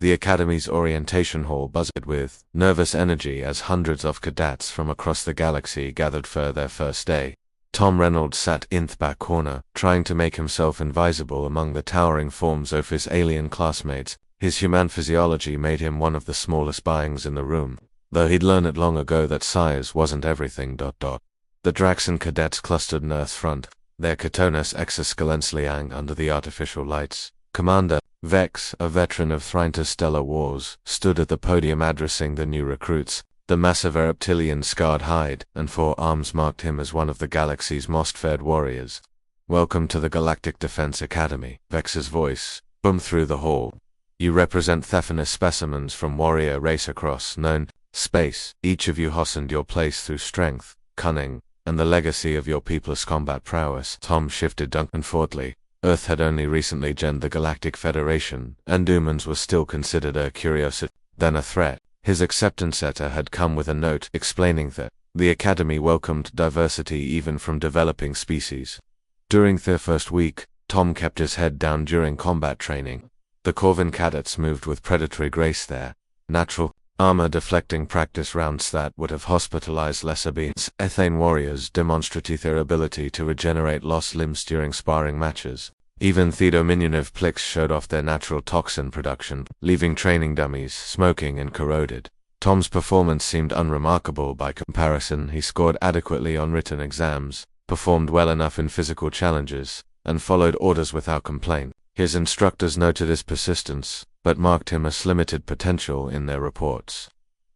The Academy's orientation hall buzzed with nervous energy as hundreds of cadets from across the galaxy gathered for their first day. Tom Reynolds sat in the back corner, trying to make himself invisible among the towering forms of his alien classmates. His human physiology made him one of the smallest beings in the room, though he'd learned it long ago that size wasn't everything. The Draxan cadets clustered in Earth's front, their Katonas exoskeleton under the artificial lights. Commander Vex, a veteran of the Interstellar Wars, stood at the podium addressing the new recruits. The massive reptilian scarred hide and 4 arms marked him as one of the galaxy's most feared warriors. "Welcome to the Galactic Defense Academy," Vex's voice boomed through the hall. "You represent Thephanus specimens from warrior race across known space. Each of you has earned your place through strength, cunning, and the legacy of your people's combat prowess." Tom shifted unconfortably. Earth had only recently joined the Galactic Federation, and humans were still considered a curiosity, then a threat. His acceptance letter had come with a note explaining that the Academy welcomed diversity even from developing species. During their first week, Tom kept his head down during combat training. The Corvin cadets moved with predatory grace there, natural, armor-deflecting practice rounds that would have hospitalized lesser beings. Ethane warriors demonstrated their ability to regenerate lost limbs during sparring matches. Even the diminutive Plix showed off their natural toxin production, leaving training dummies smoking and corroded. Tom's performance seemed unremarkable by comparison. He scored adequately on written exams, performed well enough in physical challenges, and followed orders without complaint. His instructors noted his persistence, but marked him as limited potential in their reports.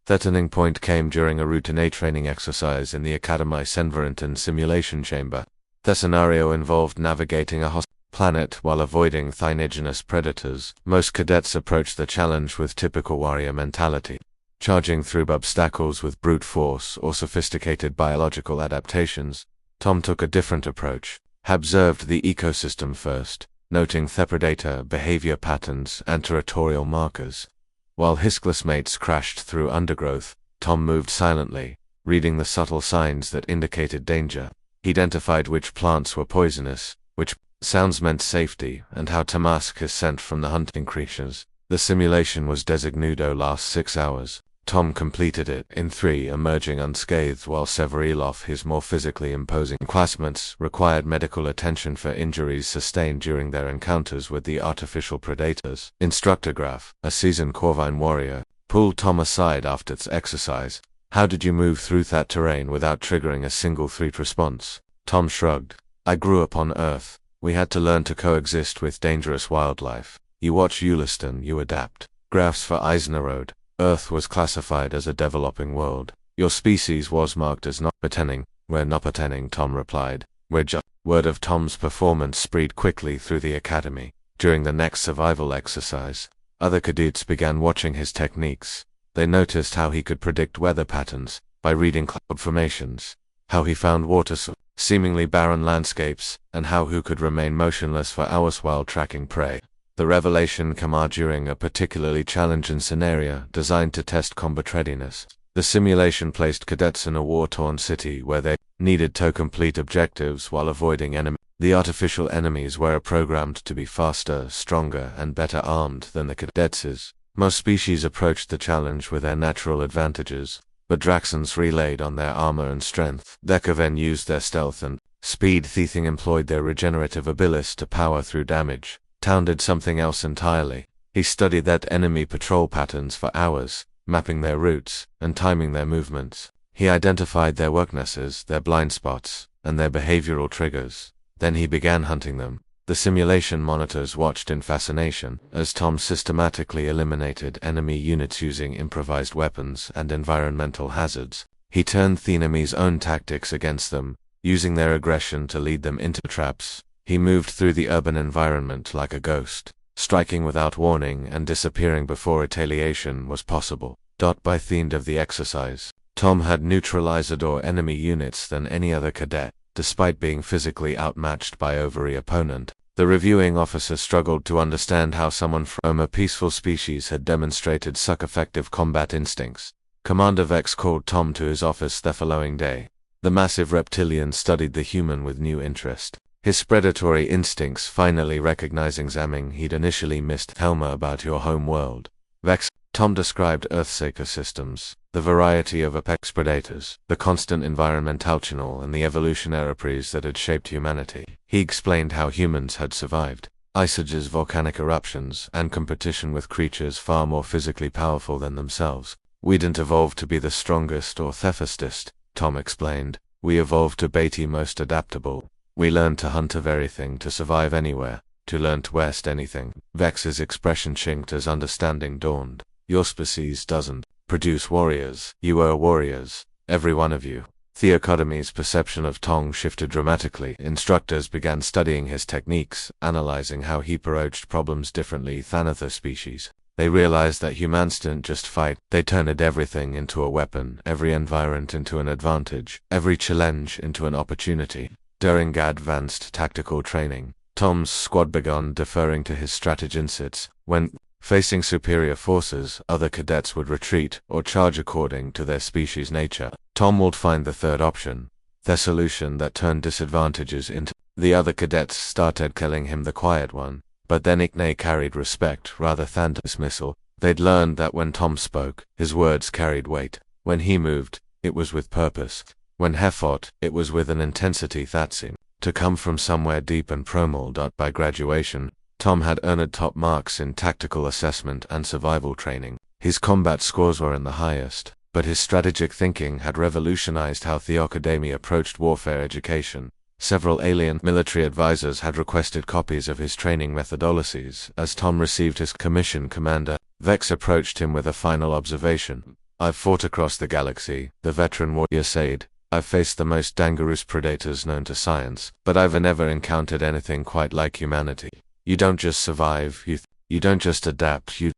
The turning point came during a routine training exercise in the Academy Senvarenton simulation chamber. The scenario involved navigating a hostile planet while avoiding indigenous predators. Most cadets approached the challenge with typical warrior mentality, charging through obstacles with brute force or sophisticated biological adaptations. Tom took a different approach. He observed the ecosystem first, noting the predator behavior patterns and territorial markers. While his classmates crashed through undergrowth, Tom moved silently, reading the subtle signs that indicated danger. He identified which plants were poisonous, which sounds meant safety, and how to mask his scent from the hunting creatures. The simulation was designated to last 6 hours. Tom completed it in 3, emerging unscathed, while several of his more physically imposing classmates required medical attention for injuries sustained during their encounters with the artificial predators. Instructor Graf, a seasoned Corvine warrior, pulled Tom aside after its exercise. "How did you move through that terrain without triggering a single threat response?" Tom shrugged. "I grew up on Earth. We had to learn to coexist with dangerous wildlife. You watch Euliston, you adapt." Graphs for Eisnerode. Earth was classified as a developing world. "Your species was marked as not pertaining." "We're not pertaining," Tom replied. "We're just." Word of Tom's performance spread quickly through the academy. During the next survival exercise, other cadets began watching his techniques. They noticed how he could predict weather patterns by reading cloud formations, how he found water seemingly barren landscapes, and how he could remain motionless for hours while tracking prey. The revelation came during a particularly challenging scenario designed to test combat readiness. The simulation placed cadets in a war-torn city where they needed to complete objectives while avoiding enemies. The artificial enemies were programmed to be faster, stronger, and better armed than the cadets. Most species approached the challenge with their natural advantages, but Draxans relied on their armor and strength. Decaven used their stealth and speed. Thiething employed their regenerative abilities to power through damage. Town did something else entirely. He studied that enemy patrol patterns for hours, mapping their routes and timing their movements. He identified their weaknesses, their blind spots, and their behavioral triggers. Then he began hunting them. The simulation monitors watched in fascination as Tom systematically eliminated enemy units using improvised weapons and environmental hazards. He turned the enemy's own tactics against them, using their aggression to lead them into traps. He moved through the urban environment like a ghost, striking without warning and disappearing before retaliation was possible. By the end of the exercise, Tom had neutralized more enemy units than any other cadet, despite being physically outmatched by every opponent. The reviewing officer struggled to understand how someone from a peaceful species had demonstrated such effective combat instincts. Commander Vex called Tom to his office the following day. The massive reptilian studied the human with new interest. His predatory instincts finally recognizing something he'd initially missed. "Tell me about your home world." Vex. Tom described Earth's ecosystems, the variety of apex predators, the constant environmental channel, and the evolutionary trees that had shaped humanity. He explained how humans had survived ice ages, volcanic eruptions, and competition with creatures far more physically powerful than themselves. We didn't evolve to be the strongest or fastest, Tom explained. We evolved to be most adaptable. We learned to hunt of everything, to survive anywhere, to learn to waste anything. Vex's expression chinked as understanding dawned. Your species doesn't produce warriors. You are warriors, every one of you. The Academy's perception of Tong shifted dramatically. Instructors began studying his techniques, analyzing how he approached problems differently than other species. They realized that humans didn't just fight, they turned everything into a weapon, every environment into an advantage, every challenge into an opportunity. During advanced tactical training, Tom's squad began deferring to his strategy insights. When facing superior forces, other cadets would retreat or charge according to their species' nature. Tom would find the third option, the solution that turned disadvantages into. The other cadets started calling him the quiet one, but their nickname carried respect rather than dismissal. They'd learned that when Tom spoke, his words carried weight. When he moved, it was with purpose. When he fought, it was with an intensity that seemed to come from somewhere deep and profound. By graduation, Tom had earned top marks in tactical assessment and survival training. His combat scores were in the highest, but his strategic thinking had revolutionized how the Academy approached warfare education. Several alien military advisors had requested copies of his training methodologies. As Tom received his commission commander, Vex approached him with a final observation. I've fought across the galaxy, the veteran warrior said. I've faced the most dangerous predators known to science, but I've never encountered anything quite like humanity. You don't just survive, you don't just adapt, you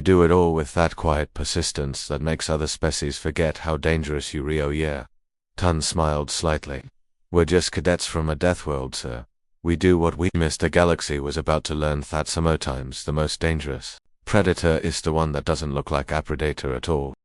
do it all with that quiet persistence that makes other species forget how dangerous you really are. Tun smiled slightly. We're just cadets from a death world, sir. We do what we missed. The galaxy was about to learn that sometimes the most dangerous predator is the one that doesn't look like a predator at all.